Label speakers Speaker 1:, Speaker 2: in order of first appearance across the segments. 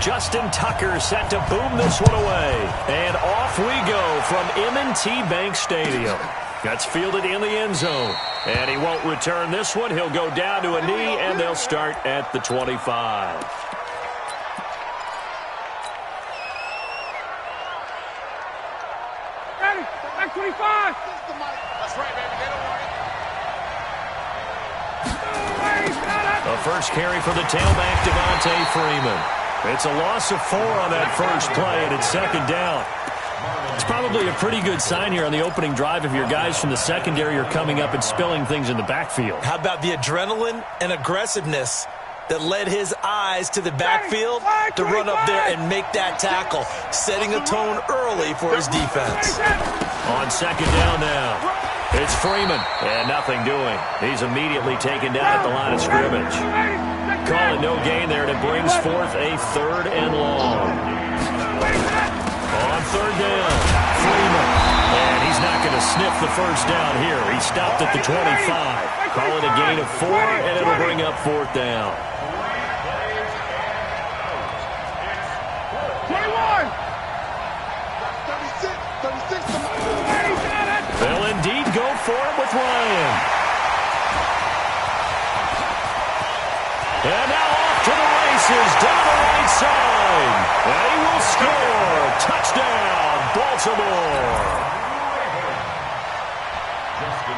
Speaker 1: Justin Tucker set to boom this one away. And off we go from M&T Bank Stadium. That's fielded in the end zone. And he won't return this one. He'll go down to a knee, and they'll start at the 25.
Speaker 2: Ready, back 25.
Speaker 3: That's right, baby. They don't want it.
Speaker 1: The first carry for the tailback, Devontae Freeman. It's a loss of 4 on that first play, and it's second down. It's probably a pretty good sign here on the opening drive if your guys from the secondary are coming up and spilling things in the backfield.
Speaker 4: How about the adrenaline and aggressiveness that led his eyes to the backfield to run up there and make that tackle, setting a tone early for his defense.
Speaker 1: On second down now, it's Freeman, and nothing doing. He's immediately taken down at the line of scrimmage. Call it no gain there, and it brings forth a 3rd and long. On 3rd down, Freeman, and he's not going to sniff the first down here. He stopped at the 25. Call it a gain of 4, and it'll bring up 4th down.
Speaker 2: 21.
Speaker 3: 36.
Speaker 1: They'll indeed go for it with Ryan. And now off to the races, down the right side. And he will score. Touchdown, Baltimore.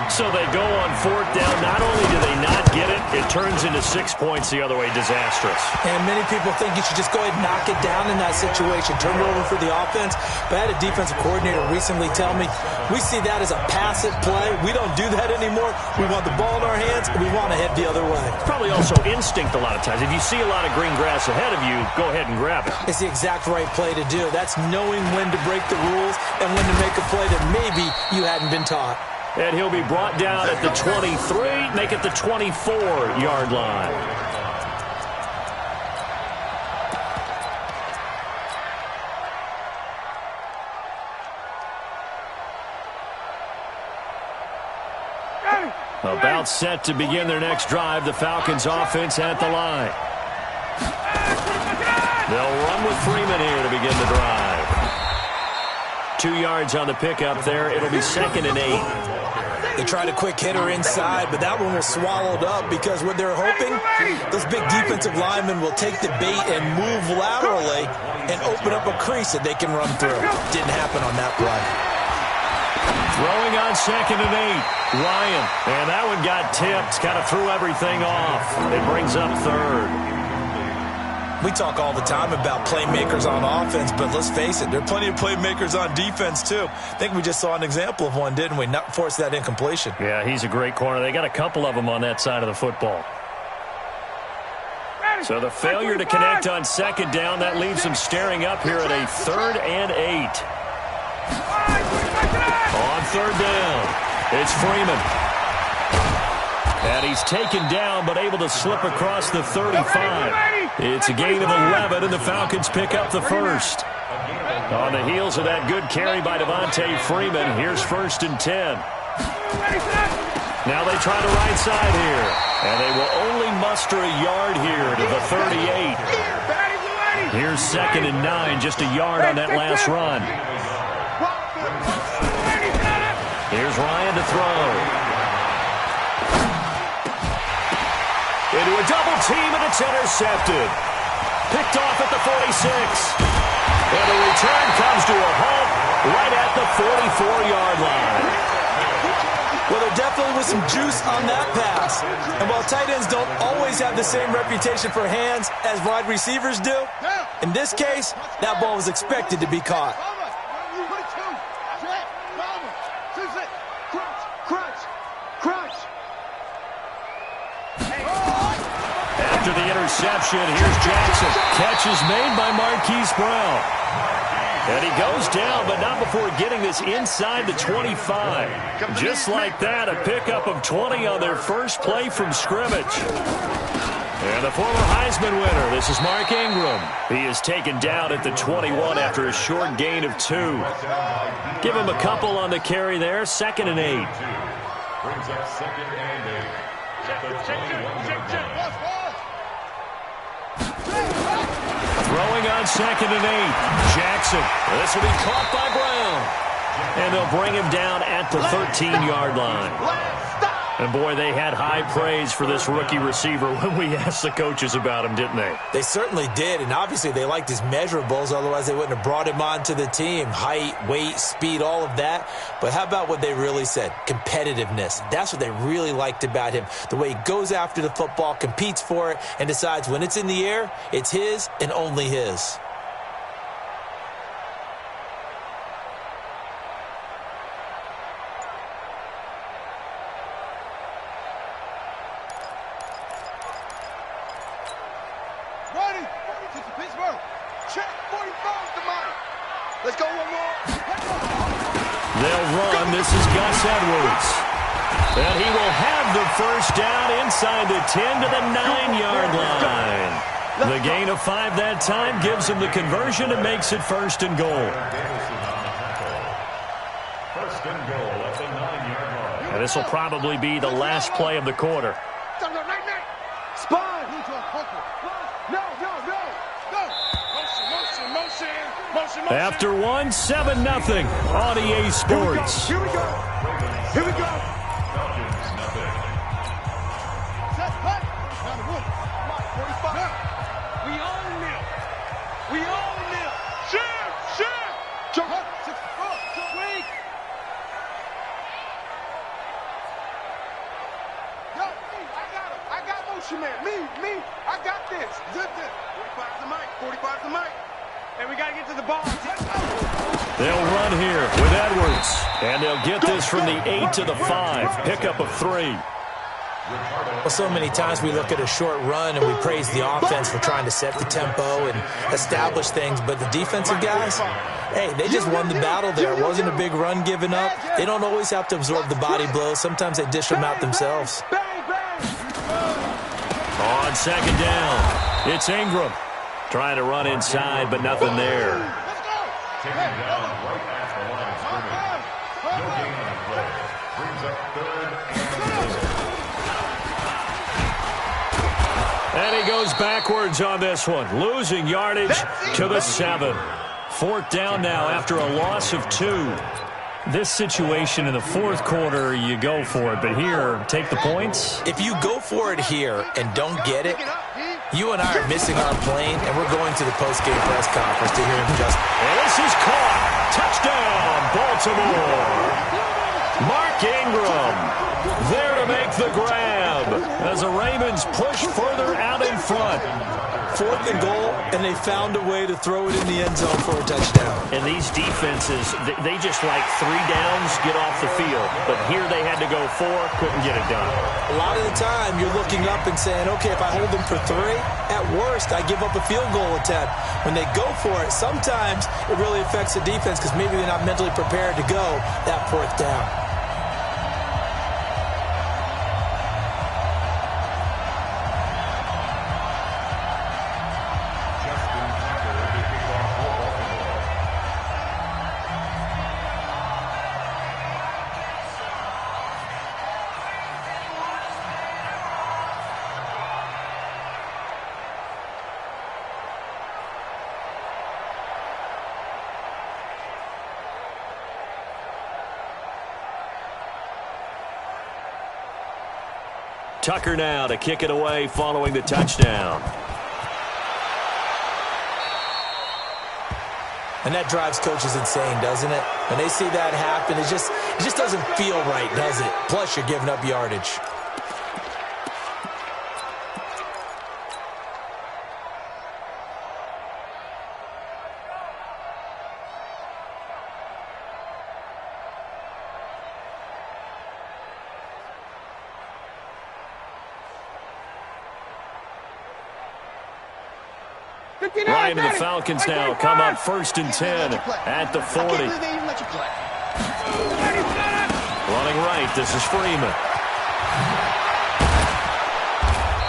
Speaker 1: So they go on 4th down. Not only do they not get it, it turns into 6 points the other way. Disastrous.
Speaker 4: And many people think you should just go ahead and knock it down in that situation, turn it over for the offense. But I had a defensive coordinator recently tell me, we see that as a passive play. We don't do that anymore. We want the ball in our hands, and we want to head the other way.
Speaker 1: It's probably also instinct a lot of times. If you see a lot of green grass ahead of you, go ahead and grab it.
Speaker 4: It's the exact right play to do. That's knowing when to break the rules and when to make a play that maybe you hadn't been taught.
Speaker 1: And he'll be brought down at the 23, make it the 24-yard line. About set to begin their next drive, the Falcons offense at the line. They'll run with Freeman here to begin the drive. 2 yards on the pickup there. It'll be 2nd and 8.
Speaker 4: They tried a quick hitter inside, but that one was swallowed up because what they're hoping, those big defensive linemen will take the bait and move laterally and open up a crease that they can run through. Didn't happen on that play.
Speaker 1: Throwing on 2nd and 8. Ryan, and that one got tipped, kind of threw everything off. It brings up 3rd.
Speaker 4: We talk all the time about playmakers on offense, but let's face it, there are plenty of playmakers on defense, too. I think we just saw an example of one, didn't we? Not force that incompletion.
Speaker 1: Yeah, he's a great corner. They got a couple of them on that side of the football. So the failure to connect on 2nd down, that leaves them staring up here at a 3rd and 8. On 3rd down, it's Freeman. And he's taken down, but able to slip across the 35. It's a gain of 11, and the Falcons pick up the first. On the heels of that good carry by Devontae Freeman, here's 1st and 10. Now they try the right side here, and they will only muster a yard here to the 38. Here's 2nd and 9, just a yard on that last run. Here's Ryan to throw. Into a double team, and it's intercepted. Picked off at the 46. And the return comes to a halt right at the 44-yard line.
Speaker 4: Well, there definitely was some juice on that pass. And while tight ends don't always have the same reputation for hands as wide receivers do, in this case, that ball was expected to be caught.
Speaker 1: After the interception, here's Jackson. Catch is made by Marquise Brown. And he goes down, but not before getting this inside the 25. Just like that, a pickup of 20 on their first play from scrimmage. And the former Heisman winner, this is Mark Ingram. He is taken down at the 21 after a short gain of 2. Give him a couple on the carry there, 2nd and 8.
Speaker 3: Brings up 2nd and 8. Check.
Speaker 1: Throwing on 2nd and 8. Jackson. This will be caught by Brown. And they'll bring him down at the 13-yard line. And, boy, they had high praise for this rookie receiver when we asked the coaches about him, didn't they?
Speaker 4: They certainly did, and obviously they liked his measurables. Otherwise, they wouldn't have brought him onto the team. Height, weight, speed, all of that. But how about what they really said? Competitiveness. That's what they really liked about him. The way he goes after the football, competes for it, and decides when it's in the air, it's his and only his.
Speaker 1: And he will have the first down inside the 10 to the 9-yard line. The gain of 5 that time gives him the conversion and makes it 1st and goal.
Speaker 3: 1st and goal at the 9-yard line.
Speaker 1: And this will probably be the last play of the quarter. After 1, 7-0 on EA Sports.
Speaker 2: Here we go. Here we go. We own them. We own them. Shit. Jump up. 64. Weak. Yo, me. I got motion, man. Me. I got this. Zip this. 45's the mic. 45's the mic. And we got to get to the ball.
Speaker 1: They'll run here with Edwards. And they'll get this from the 8 to the 5. Pickup of 3.
Speaker 4: Well, so many times we look at a short run and we praise the offense for trying to set the tempo and establish things. But the defensive guys, hey, they just won the battle there. It wasn't a big run given up. They don't always have to absorb the body blows. Sometimes they dish them out themselves.
Speaker 1: On 2nd down, it's Ingram. Trying to run inside, but nothing there.
Speaker 3: Taken down right at the line of scrimmage. No gain on the play. Brings up 3rd and 4.
Speaker 1: And he goes backwards on this one, losing yardage to the 7. 4th down now after a loss of 2. This situation in the 4th quarter, you go for it. But here, take the points.
Speaker 4: If you go for it here and don't get it, you and I are missing our plane, and we're going to the post-game press conference to hear him just.
Speaker 1: And this is caught. Touchdown, Baltimore. Mark Ingram there to make the grab as the Ravens push further out in front.
Speaker 4: 4th and goal, and they found a way to throw it in the end zone for a touchdown.
Speaker 1: And these defenses, they just like 3 downs, get off the field. But here they had to go 4, couldn't get it done.
Speaker 4: A lot of the time, you're looking up and saying, okay, if I hold them for 3, at worst, I give up a field goal attempt. When they go for it, sometimes it really affects the defense because maybe they're not mentally prepared to go that 4th down.
Speaker 1: Tucker now to kick it away following the touchdown.
Speaker 4: And that drives coaches insane, doesn't it? When they see that happen, it just doesn't feel right, does it? Plus, you're giving up yardage.
Speaker 1: Ryan and the Falcons now come up 1st and 10 at the 40. Running right, this is Freeman.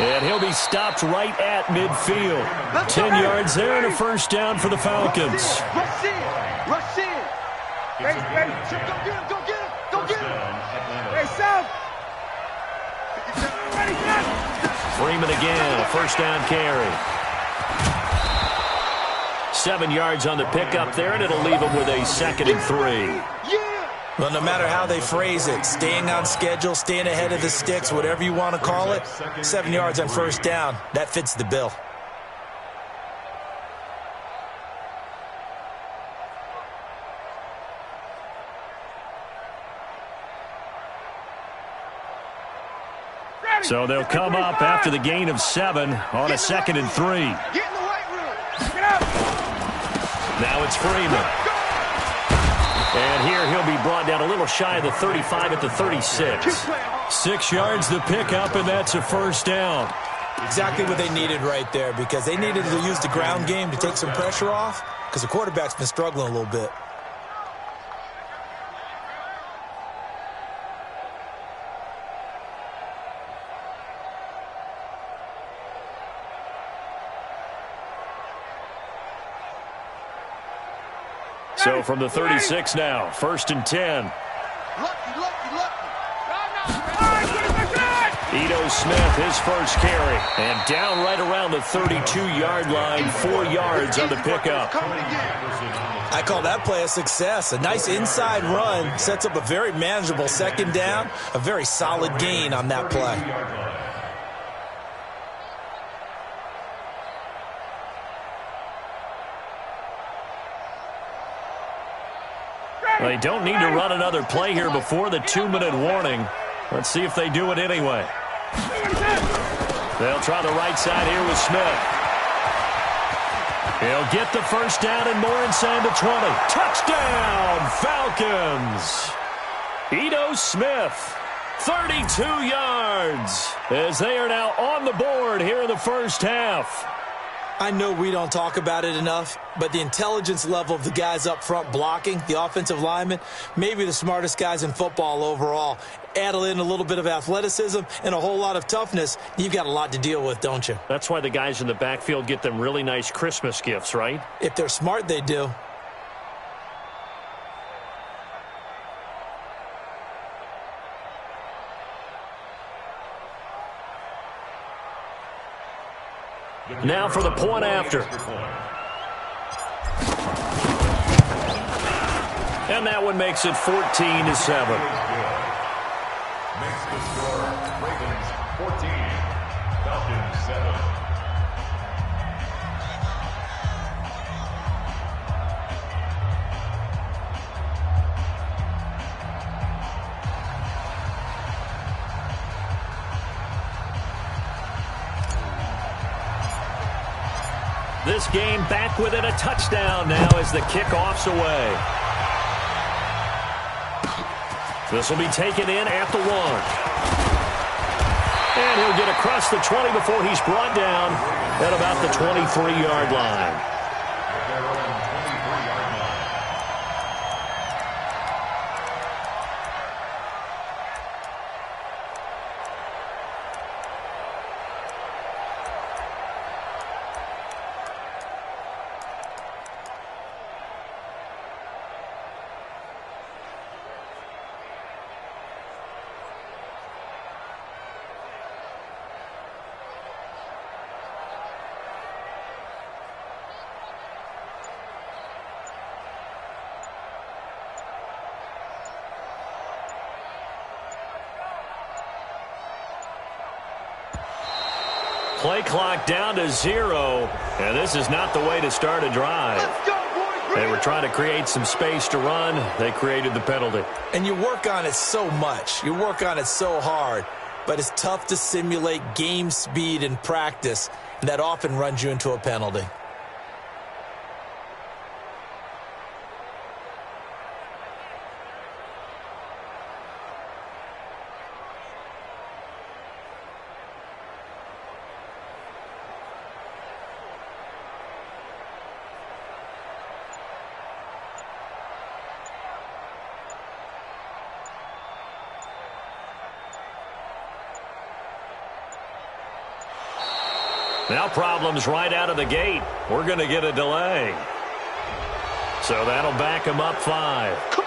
Speaker 1: And he'll be stopped right at midfield. 10 yards there and a 1st down for the Falcons.
Speaker 2: Rush in. Rush in. Hey, go get him. Go get him. Go get him. Hey, Sam.
Speaker 1: Freeman again, a 1st down carry. 7 yards on the pickup there, and it'll leave them with a 2nd and 3.
Speaker 4: Well, no matter how they phrase it, staying on schedule, staying ahead of the sticks, whatever you want to call it, 7 yards on first down, that fits the bill.
Speaker 1: So they'll come up after the gain of 7 on a 2nd and 3.
Speaker 2: Get in the weight room. Get up.
Speaker 1: Now it's Freeman. And here he'll be brought down a little shy of the 35 at the 36. 6 yards the pickup, and that's a first down.
Speaker 4: Exactly what they needed right there, because they needed to use the ground game to take some pressure off, because the quarterback's been struggling a little bit.
Speaker 1: So from the 36 now, 1st and 10.
Speaker 2: Lucky.
Speaker 1: Ito Smith, his first carry. And down right around the 32-yard line, 4 yards on the pickup.
Speaker 4: I call that play a success. A nice inside run sets up a very manageable 2nd down, a very solid gain on that play.
Speaker 1: They don't need to run another play here before the 2-minute warning. Let's see if they do it anyway. They'll try the right side here with Smith. He'll get the first down and more inside the 20. Touchdown, Falcons! Ito Smith, 32 yards, as they are now on the board here in the first half.
Speaker 4: I know we don't talk about it enough, but the intelligence level of the guys up front blocking, the offensive linemen, maybe the smartest guys in football overall. Add in a little bit of athleticism and a whole lot of toughness, you've got a lot to deal with, don't you?
Speaker 1: That's why the guys in the backfield get them really nice Christmas gifts, right?
Speaker 4: If they're smart, they do.
Speaker 1: Now for the point after. And that one makes it 14-7.
Speaker 3: Makes the score Ravens 14, Falcons 7.
Speaker 1: This game back within a touchdown now as the kickoff's away. This will be taken in at the 1. And he'll get across the 20 before he's brought down at about the 23-yard line. Play clock down to 0, and this is not the way to start a drive. They were trying to create some space to run. They created the penalty.
Speaker 4: And you work on it so much. You work on it so hard. But it's tough to simulate game speed in practice, and that often runs you into a penalty.
Speaker 1: Now problems right out of the gate. We're going to get a delay. So that'll back him up 5.